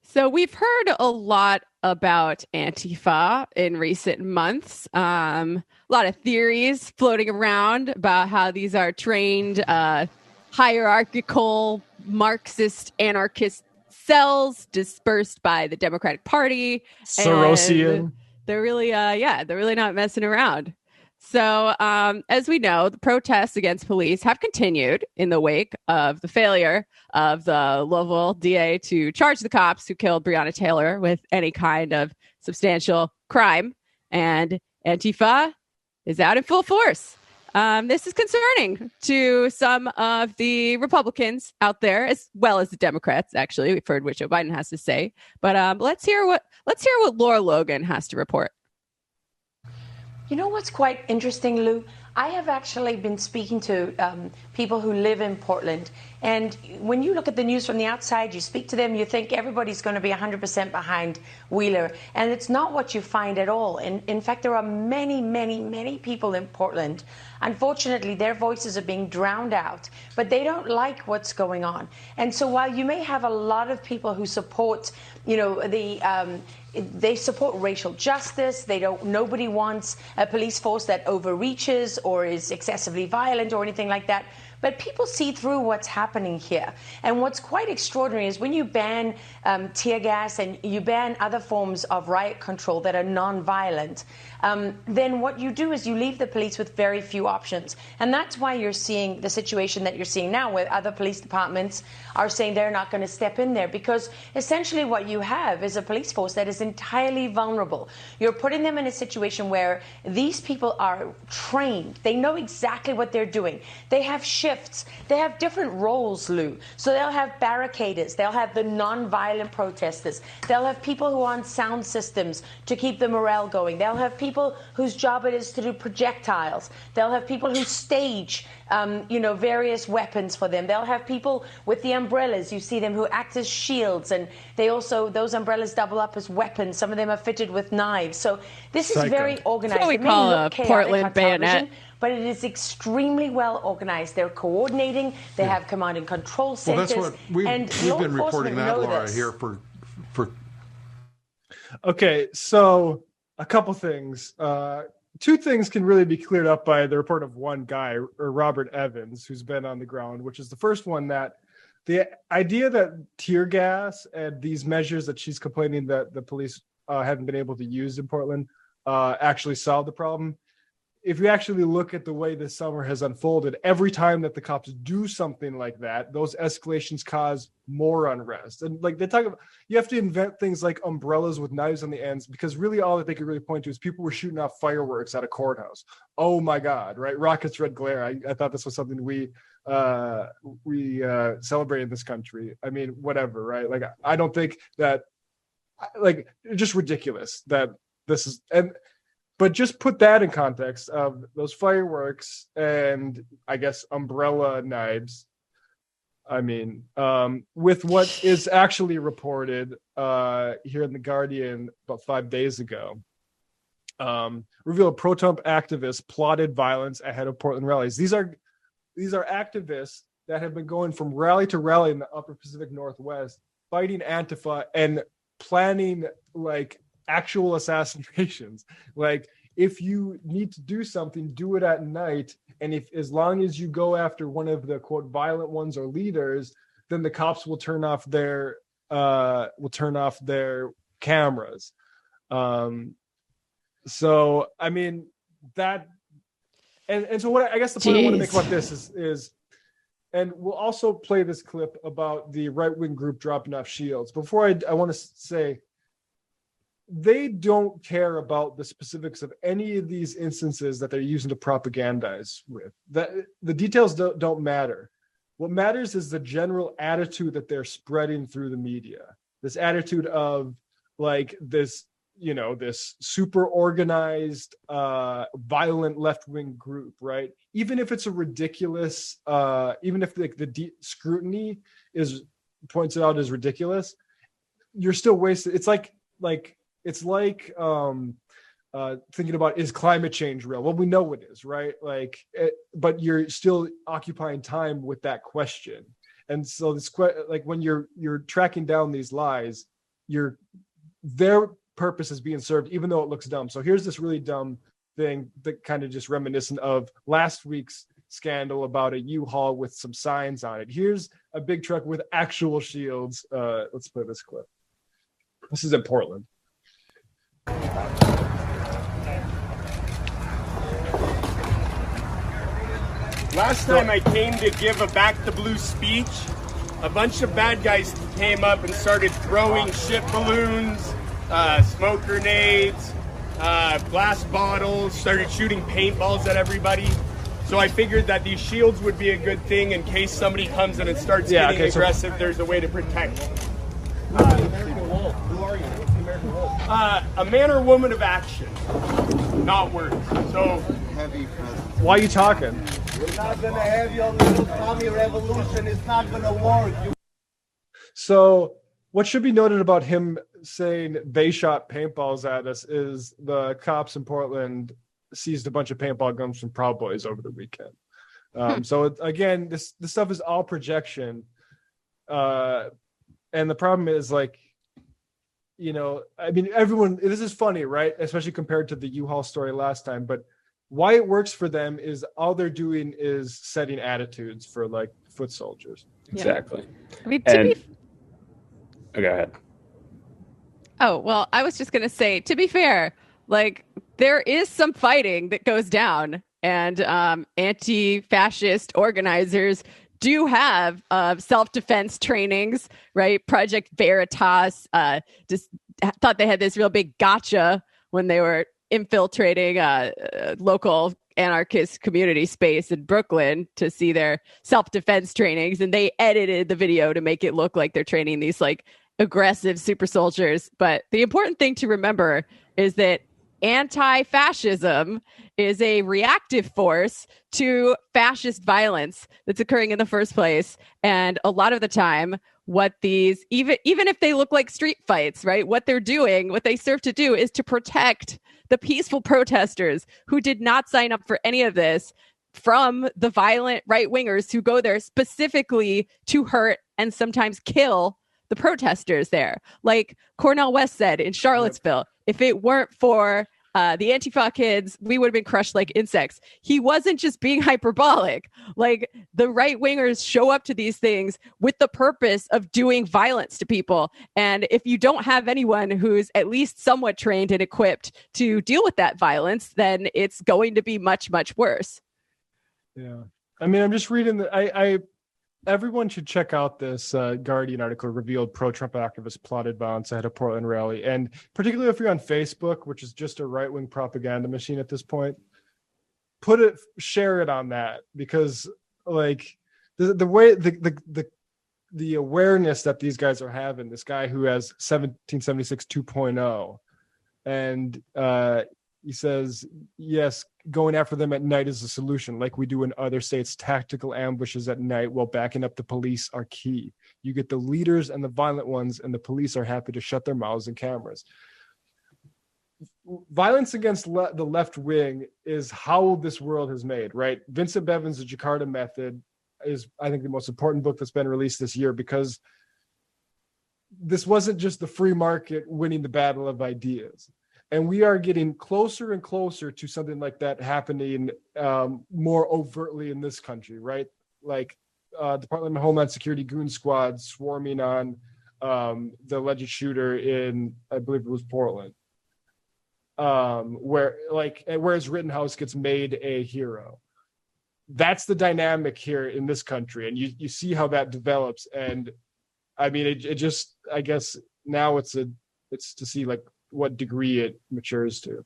So we've heard a lot about Antifa in recent months. A lot of theories floating around about how these are trained hierarchical Marxist anarchist cells dispersed by the Democratic Party. Sorosian. And they're really, they're really not messing around. So, as we know, the protests against police have continued in the wake of the failure of the Louisville DA to charge the cops who killed Breonna Taylor with any kind of substantial crime. And Antifa is out in full force. This is concerning to some of the Republicans out there, as well as the Democrats. Actually, we've heard what Joe Biden has to say, but let's hear what Laura Logan has to report. You know what's quite interesting, Lou? I have actually been speaking to people who live in Portland. And when you look at the news from the outside, you speak to them, you think everybody's going to be 100% behind Wheeler. And it's not what you find at all. In fact, there are many, many, many people in Portland. Unfortunately, their voices are being drowned out, but they don't like what's going on. And so while you may have a lot of people who support, they support racial justice. Nobody wants a police force that overreaches or is excessively violent or anything like that. But people see through what's happening here. And what's quite extraordinary is when you ban tear gas and you ban other forms of riot control that are non-violent, then what you do is you leave the police with very few options. And that's why you're seeing the situation that you're seeing now, where other police departments are saying they're not going to step in there, because essentially what you have is a police force that is entirely vulnerable. You're putting them in a situation where these people are trained. They know exactly what they're doing. They have shifts. They have different roles, Lou. So they'll have barricaders. They'll have the non-violent protesters. They'll have people who are on sound systems to keep the morale going. They'll have people whose job it is to do projectiles. They'll have people who stage, various weapons for them. They'll have people with the umbrellas. You see them who act as shields, and those umbrellas double up as weapons. Some of them are fitted with knives. So this is very organized. That's what we call a Portland bayonet. But it is extremely well organized. They're coordinating. They have command and control centers. Well, that's what we've been reporting that, Laura, here for. Okay, so a couple things. Two things can really be cleared up by the report of one guy, or Robert Evans, who's been on the ground, which is the first one, that the idea that tear gas and these measures that she's complaining that the police haven't been able to use in Portland actually solve the problem. If you actually look at the way this summer has unfolded, every time that the cops do something like that, those escalations cause more unrest. And like they talk about, you have to invent things like umbrellas with knives on the ends, because really all that they could really point to is people were shooting off fireworks at a courthouse. Oh my God, right? Rockets, red glare. I thought this was something we celebrate in this country. I mean, whatever, right? Like, I don't think that, like, just ridiculous that this is, but just put that in context of those fireworks and I guess umbrella knives. I mean, with what is actually reported here in The Guardian about 5 days ago, revealed pro-Trump activists plotted violence ahead of Portland rallies. These are activists that have been going from rally to rally in the Upper Pacific Northwest, fighting Antifa and planning like actual assassinations. Like, if you need to do something, do it at night. And as long as you go after one of the quote violent ones or leaders, then the cops will turn off their cameras. So I mean that, and so what I guess the point I want to make about this is, and we'll also play this clip about the right-wing group dropping off shields. Before I want to say, they don't care about the specifics of any of these instances that they're using to propagandize with. The details don't matter. What matters is the general attitude that they're spreading through the media. This attitude of like this, this super organized, violent left-wing group, right? Even if it's a ridiculous, even if the scrutiny points it out as ridiculous, you're still wasted. It's like thinking about, is climate change real? Well, we know it is, right? But you're still occupying time with that question. And so like when you're tracking down these lies, their purpose is being served, even though it looks dumb. So here's this really dumb thing that kind of just reminiscent of last week's scandal about a U-Haul with some signs on it. Here's a big truck with actual shields. Let's play this clip. This is in Portland. Last time I came to give a Back the Blue speech, a bunch of bad guys came up and started throwing shit balloons, smoke grenades, glass bottles, started shooting paintballs at everybody. So I figured that these shields would be a good thing in case somebody comes in and starts getting aggressive. There's a way to protect. American Wolf. Who are you? What's the American Wolf? A man or woman of action, not words. So heavy presence. Why are you talking? We're not gonna have your little commie revolution. It's not gonna work. So what should be noted about him saying they shot paintballs at us is the cops in Portland seized a bunch of paintball guns from Proud Boys over the weekend. So again, this stuff is all projection. And the problem is, like, you know, I mean, this is funny, right? Especially compared to the U-Haul story last time, but why it works for them is all they're doing is setting attitudes for like foot soldiers. Exactly. I mean, go ahead. Oh, well, I was just going to say, to be fair, like, there is some fighting that goes down, and anti-fascist organizers do have self-defense trainings, right? Project Veritas just thought they had this real big gotcha when they were infiltrating local anarchist community space in Brooklyn to see their self-defense trainings, and they edited the video to make it look like they're training these like aggressive super soldiers. But the important thing to remember is that anti-fascism is a reactive force to fascist violence that's occurring in the first place. And a lot of the time, what these, even if they look like street fights, right, what they're doing, what they serve to do is to protect the peaceful protesters who did not sign up for any of this from the violent right-wingers who go there specifically to hurt and sometimes kill the protesters there. Like Cornel West said in Charlottesville, if it weren't for the Antifa kids, we would have been crushed like insects. He wasn't just being hyperbolic. Like, the right-wingers show up to these things with the purpose of doing violence to people. And if you don't have anyone who's at least somewhat trained and equipped to deal with that violence, then it's going to be much, much worse. Yeah. I mean, I'm just reading everyone should check out this Guardian article, revealed pro-Trump activists plotted violence at a Portland rally. And particularly if you're on Facebook, which is just a right-wing propaganda machine at this point, share it on that, because like the way the awareness that these guys are having, this guy who has 1776 2.0, and he says, yes, going after them at night is a solution, like we do in other states. Tactical ambushes at night while backing up the police are key. You get the leaders and the violent ones, and the police are happy to shut their mouths and cameras. Violence against the left wing is how this world has made, right? Vincent Bevan's The Jakarta Method is, I think, the most important book that's been released this year, because this wasn't just the free market winning the battle of ideas. And we are getting closer and closer to something like that happening more overtly in this country, right? Like Department of Homeland Security goon squads swarming on the alleged shooter in, I believe it was Portland, whereas Rittenhouse gets made a hero. That's the dynamic here in this country, and you see how that develops. And I mean, it just, I guess now it's to see like what degree it matures to.